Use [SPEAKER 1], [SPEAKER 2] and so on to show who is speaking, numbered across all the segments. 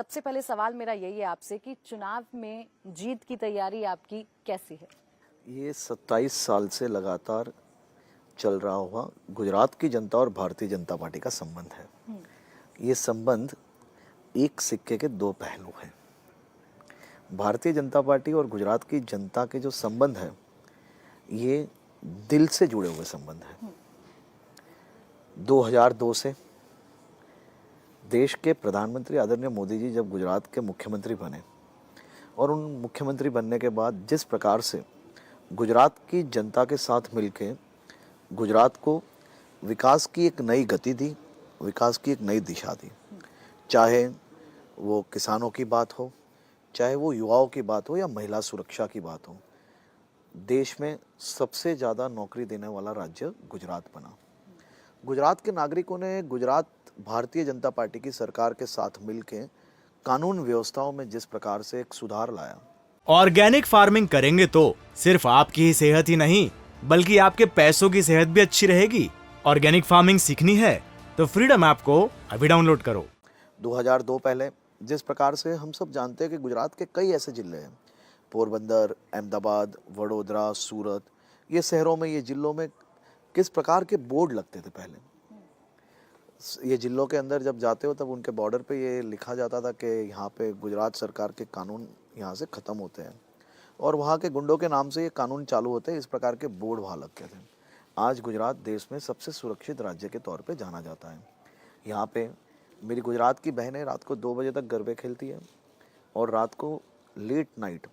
[SPEAKER 1] सबसे पहले सवाल मेरा यही है आपसे कि चुनाव में जीत की तैयारी आपकी कैसी है?
[SPEAKER 2] ये 27 साल से लगातार चल रहा हुआ गुजरात की जनता और भारतीय जनता पार्टी का संबंध है। ये संबंध एक सिक्के के दो पहलू हैं। भारतीय जनता पार्टी और गुजरात की जनता के जो संबंध है, ये दिल से जुड़े हुए संबंध हैं। 2002 से देश के प्रधानमंत्री आदरणीय मोदी जी जब गुजरात के मुख्यमंत्री बने और उन मुख्यमंत्री बनने के बाद जिस प्रकार से गुजरात की जनता के साथ मिलकर गुजरात को विकास की एक नई गति दी, विकास की एक नई दिशा दी। चाहे वो किसानों की बात हो, चाहे वो युवाओं की बात हो या महिला सुरक्षा की बात हो, देश में सबसे ज़्यादा नौकरी देने वाला राज्य गुजरात बना। गुजरात के नागरिकों ने गुजरात भारतीय जनता पार्टी की सरकार के साथ मिलकर कानून व्यवस्थाओं में जिस प्रकार से एक सुधार लाया।
[SPEAKER 3] ऑर्गेनिक फार्मिंग करेंगे तो सिर्फ आपकी ही सेहत ही नहीं बल्कि आपके पैसों की सेहत भी अच्छी रहेगी। ऑर्गेनिक फार्मिंग सीखनी है तो फ्रीडम ऐप को अभी डाउनलोड करो।
[SPEAKER 2] 2002 पहले जिस प्रकार से हम सब जानते हैं कि गुजरात के कई ऐसे जिले हैं, पोरबंदर, अहमदाबाद, वडोदरा, सूरत, ये शहरों में, ये जिलों में किस प्रकार के बोर्ड लगते थे पहले। ये जिलों के अंदर जब जाते हो तब उनके बॉर्डर पे ये लिखा जाता था कि यहाँ पे गुजरात सरकार के कानून यहाँ से ख़त्म होते हैं और वहाँ के गुंडों के नाम से ये कानून चालू होते हैं। इस प्रकार के बोर्ड वहाँ लगते थे। आज गुजरात देश में सबसे सुरक्षित राज्य के तौर पे जाना जाता है। यहाँ पे मेरी गुजरात की बहनें रात को 2 बजे तक गरबे खेलती है और रात को लेट नाइट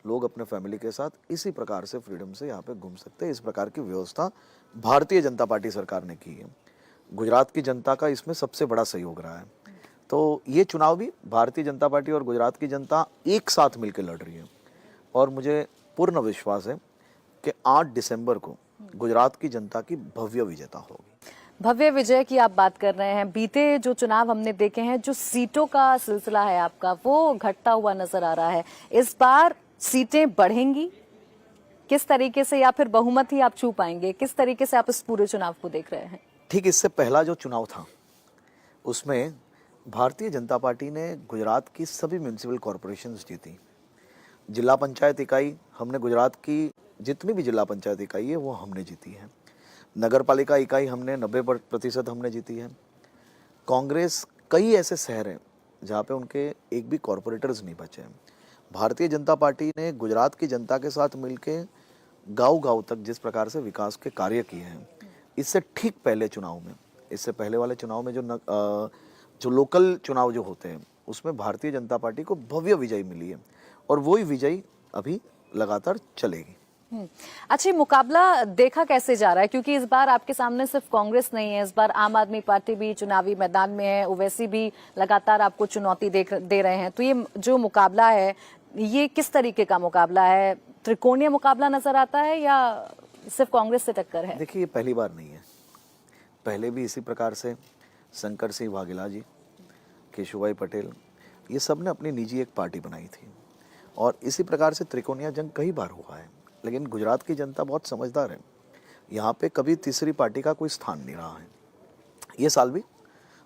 [SPEAKER 2] लोग अपने फैमिली के साथ इसी प्रकार से फ्रीडम से यहाँ पे घूम सकते हैं। इस प्रकार की व्यवस्था भारतीय जनता पार्टी सरकार ने की है। गुजरात की जनता का इसमें सबसे बड़ा सहयोग रहा है। तो ये चुनाव भी भारतीय जनता पार्टी और गुजरात की जनता एक साथ मिलकर लड़ रही है और मुझे पूर्ण विश्वास है कि 8 दिसंबर को गुजरात की जनता की भव्य विजेता होगी।
[SPEAKER 1] भव्य विजय की आप बात कर रहे हैं। बीते जो चुनाव हमने देखे हैं, जो सीटों का सिलसिला है आपका, वो घटता हुआ नजर आ रहा है। इस बार सीटें बढ़ेंगी किस तरीके से, या फिर बहुमत ही आप छू पाएंगे? किस तरीके से आप इस पूरे चुनाव को देख रहे हैं?
[SPEAKER 2] ठीक इससे पहला जो चुनाव था उसमें भारतीय जनता पार्टी ने गुजरात की सभी म्यूनिसिपल कॉरपोरेशंस जीती। जिला पंचायत इकाई हमने गुजरात की जितनी भी जिला पंचायत इकाई है वो हमने जीती है। नगर पालिका इकाई हमने 90% हमने जीती है। कांग्रेस कई ऐसे शहर हैं जहाँ पे उनके एक भी कॉरपोरेटर्स नहीं बचे हैं। भारतीय जनता पार्टी ने गुजरात की जनता के साथ मिलकर गांव-गांव तक जिस प्रकार से विकास के कार्य किए हैं, इससे ठीक पहले चुनाव में, इससे पहले वाले चुनाव में जो लोकल चुनाव जो होते हैं उसमें भारतीय जनता पार्टी को भव्य विजय मिली है और वही विजय अभी लगातार चलेगी।
[SPEAKER 1] अच्छा, मुकाबला देखा कैसे जा रहा है? क्योंकि इस बार आपके सामने सिर्फ कांग्रेस नहीं है, इस बार आम आदमी पार्टी भी चुनावी मैदान में है, ओवैसी भी लगातार आपको चुनौती दे रहे हैं। तो ये जो मुकाबला है, ये किस तरीके का मुकाबला है? त्रिकोणीय मुकाबला नजर आता है या सिर्फ कांग्रेस से टक्कर है?
[SPEAKER 2] देखिए, ये पहली बार नहीं है। पहले भी इसी प्रकार से शंकर सिंह वाघेला जी, केशुभाई पटेल, ये सब ने अपनी निजी एक पार्टी बनाई थी और इसी प्रकार से त्रिकोणीय जंग कई बार हुआ है। लेकिन गुजरात की जनता बहुत समझदार है। यहाँ पे कभी तीसरी पार्टी का कोई स्थान नहीं रहा है। ये साल भी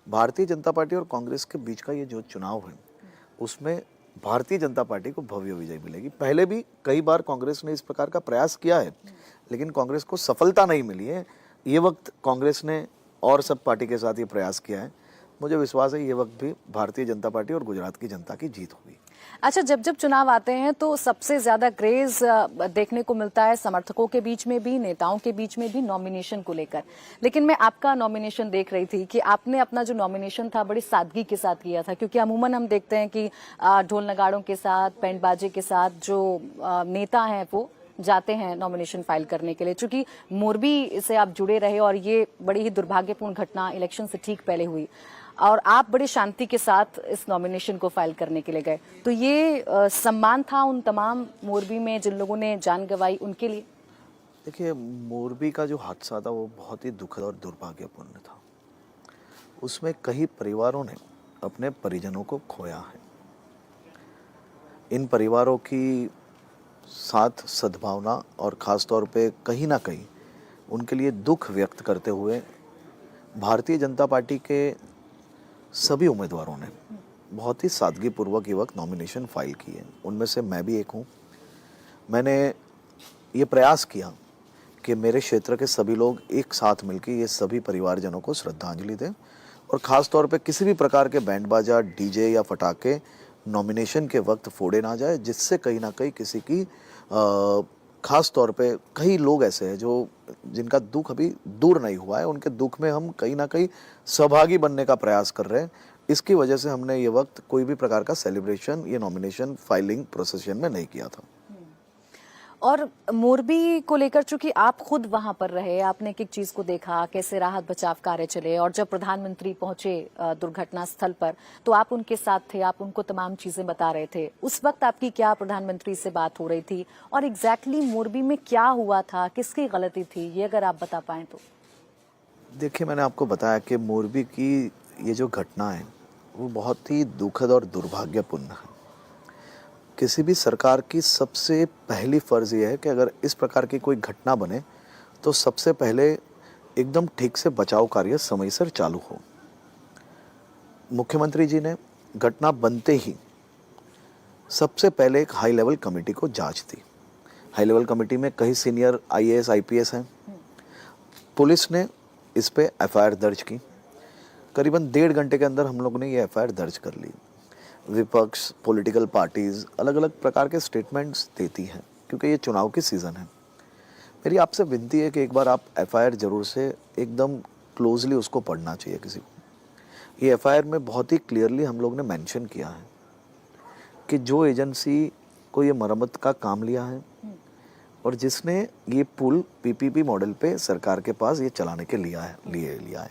[SPEAKER 2] भारतीय जनता पार्टी और कांग्रेस के बीच का ये जो चुनाव है उसमें भारतीय जनता पार्टी को भव्य विजय मिलेगी। पहले भी कई बार कांग्रेस ने इस प्रकार का प्रयास किया है लेकिन कांग्रेस को सफलता नहीं मिली है। ये वक्त कांग्रेस ने और सब पार्टी के साथ ये प्रयास किया है। मुझे विश्वास है ये वक्त भी भारतीय जनता पार्टी और गुजरात की जनता की जीत होगी।
[SPEAKER 1] अच्छा, जब जब चुनाव आते हैं तो सबसे ज्यादा क्रेज देखने को मिलता है समर्थकों के बीच में भी, नेताओं के बीच में भी, नॉमिनेशन को लेकर। लेकिन मैं आपका नॉमिनेशन देख रही थी कि आपने अपना जो नॉमिनेशन था बड़ी सादगी के साथ किया था, क्योंकि अमूमन हम देखते हैं कि ढोल नगाड़ों के साथ, बैंड बाजे के साथ जो नेता हैं वो जाते हैं नॉमिनेशन फाइल करने के लिए। चूंकि मोरबी से आप जुड़े रहे और ये बड़ी ही दुर्भाग्यपूर्ण घटना इलेक्शन से ठीक पहले हुई और आप बड़े शांति के साथ इस नॉमिनेशन को फाइल करने के लिए गए, तो ये सम्मान था उन तमाम मोरबी में जिन लोगों ने जान गंवाई उनके लिए?
[SPEAKER 2] देखिए, मोरबी का जो हादसा था वो बहुत ही दुखद और दुर्भाग्यपूर्ण था। उसमें कई परिवारों ने अपने परिजनों को खोया है। इन परिवारों की साथ सद्भावना और ख़ास तौर पे कहीं ना कहीं उनके लिए दुख व्यक्त करते हुए भारतीय जनता पार्टी के सभी उम्मीदवारों ने बहुत ही सादगीपूर्वक ये वक्त नॉमिनेशन फाइल किए। उनमें से मैं भी एक हूँ। मैंने ये प्रयास किया कि मेरे क्षेत्र के सभी लोग एक साथ मिलकर ये सभी परिवारजनों को श्रद्धांजलि दें और ख़ास तौर पे किसी भी प्रकार के बैंड बाजा, डीजे या पटाखे नॉमिनेशन के वक्त फोड़े ना जाए, जिससे कहीं ना कहीं किसी की ख़ास तौर पे कई लोग ऐसे हैं जो जिनका दुख अभी दूर नहीं हुआ है, उनके दुख में हम कहीं ना कहीं सहभागी बनने का प्रयास कर रहे हैं। इसकी वजह से हमने ये वक्त कोई भी प्रकार का सेलिब्रेशन ये नॉमिनेशन फाइलिंग प्रोसेशन में नहीं किया था।
[SPEAKER 1] और मोरबी को लेकर चूंकि आप खुद वहां पर रहे, आपने एक एक चीज को देखा, कैसे राहत बचाव कार्य चले, और जब प्रधानमंत्री पहुंचे दुर्घटना स्थल पर तो आप उनके साथ थे, आप उनको तमाम चीजें बता रहे थे। उस वक्त आपकी क्या प्रधानमंत्री से बात हो रही थी और एग्जैक्टली मोरबी में क्या हुआ था, किसकी गलती थी, ये अगर आप बता पाएं तो।
[SPEAKER 2] देखिए, मैंने आपको बताया कि मोरबी की ये जो घटना है वो बहुत ही दुखद और दुर्भाग्यपूर्ण है। किसी भी सरकार की सबसे पहली फर्ज ये है कि अगर इस प्रकार की कोई घटना बने तो सबसे पहले एकदम ठीक से बचाव कार्य समय से चालू हो। मुख्यमंत्री जी ने घटना बनते ही सबसे पहले एक हाई लेवल कमेटी को जांच दी। हाई लेवल कमेटी में कई सीनियर IAS IPS हैं। पुलिस ने इस पे FIR दर्ज की। करीबन 1.5 घंटे के अंदर हम लोगों ने ये FIR दर्ज कर ली। विपक्ष, पॉलिटिकल पार्टीज अलग अलग प्रकार के स्टेटमेंट्स देती हैं क्योंकि ये चुनाव की सीज़न है। मेरी आपसे विनती है कि एक बार आप FIR जरूर से एकदम क्लोजली उसको पढ़ना चाहिए किसी को। ये FIR में बहुत ही क्लियरली हम लोग ने मेंशन किया है कि जो एजेंसी को ये मरम्मत का काम लिया है और जिसने ये पुल PPP मॉडल पे सरकार के पास ये चलाने के लिया है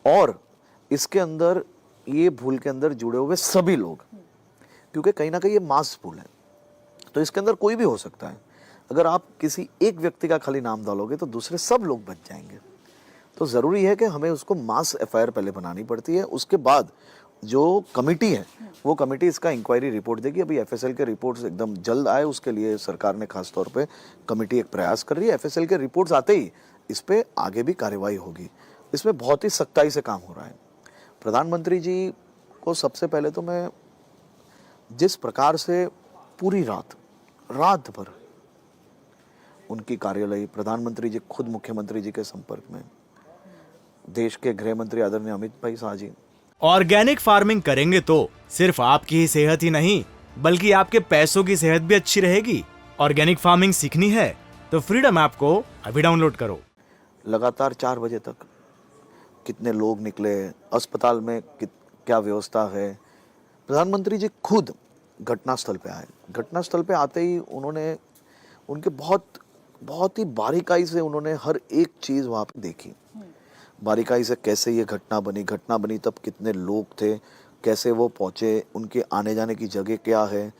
[SPEAKER 2] और इसके अंदर ये भूल के अंदर जुड़े हुए सभी लोग, क्योंकि कहीं ना कहीं ये मास भूल है तो इसके अंदर कोई भी हो सकता है। अगर आप किसी एक व्यक्ति का खाली नाम डालोगे तो दूसरे सब लोग बच जाएंगे। तो ज़रूरी है कि हमें उसको मास FIR पहले बनानी पड़ती है। उसके बाद जो कमेटी है वो कमेटी इसका इंक्वायरी रिपोर्ट देगी। अभी FSL के रिपोर्ट्स एकदम जल्द आए, उसके लिए सरकार ने खास तौर पे कमेटी एक प्रयास कर रही है। FSL के रिपोर्ट्स आते ही इस पर आगे भी कार्रवाई होगी। इसमें बहुत ही सख्ताई से काम हो रहा है। प्रधानमंत्री जी को सबसे पहले तो मैं जिस प्रकार से पूरी रात भर उनकी कार्यालय, प्रधानमंत्री जी खुद मुख्यमंत्री जी के संपर्क में, देश के गृह मंत्री आदरणीय अमित भाई शाह जी।
[SPEAKER 3] ऑर्गेनिक फार्मिंग करेंगे तो सिर्फ आपकी ही सेहत ही नहीं बल्कि आपके पैसों की सेहत भी अच्छी रहेगी। ऑर्गेनिक फार्मिंग सीखनी है तो फ्रीडम ऐप को अभी डाउनलोड करो।
[SPEAKER 2] लगातार 4 बजे तक कितने लोग निकले, अस्पताल में क्या व्यवस्था है। प्रधानमंत्री जी खुद घटनास्थल पे आए। घटनास्थल पे आते ही उन्होंने उनके बहुत ही बारीकाई से उन्होंने हर एक चीज़ वहाँ पे देखी। बारीकाई से कैसे ये घटना बनी तब कितने लोग थे, कैसे वो पहुँचे, उनके आने जाने की जगह क्या है,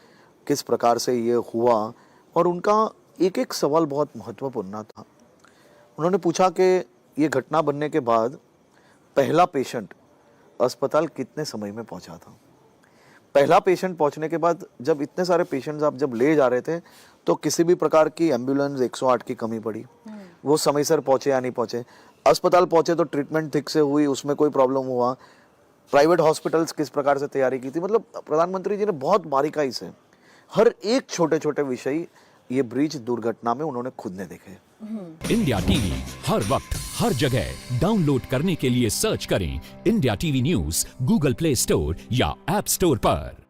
[SPEAKER 2] किस प्रकार से ये हुआ। और उनका एक एक सवाल बहुत महत्वपूर्ण था। उन्होंने पूछा कि ये घटना बनने के बाद पहला पेशेंट अस्पताल कितने समय में पहुंचा था। पहला पेशेंट पहुंचने के बाद जब इतने सारे पेशेंट्स आप जब ले जा रहे थे तो किसी भी प्रकार की एम्बुलेंस 108 की कमी पड़ी, वो समय से पहुंचे या नहीं पहुंचे। अस्पताल पहुंचे तो ट्रीटमेंट ठीक से हुई, उसमें कोई प्रॉब्लम हुआ। प्राइवेट हॉस्पिटल्स किस प्रकार से तैयारी की थी। मतलब प्रधानमंत्री जी ने बहुत बारीकाई से हर एक छोटे छोटे विषय ये ब्रिज दुर्घटना में उन्होंने खुद ने देखे।
[SPEAKER 4] इंडिया टीवी हर वक्त हर जगह डाउनलोड करने के लिए सर्च करें India TV news Google play store या ऐप स्टोर पर।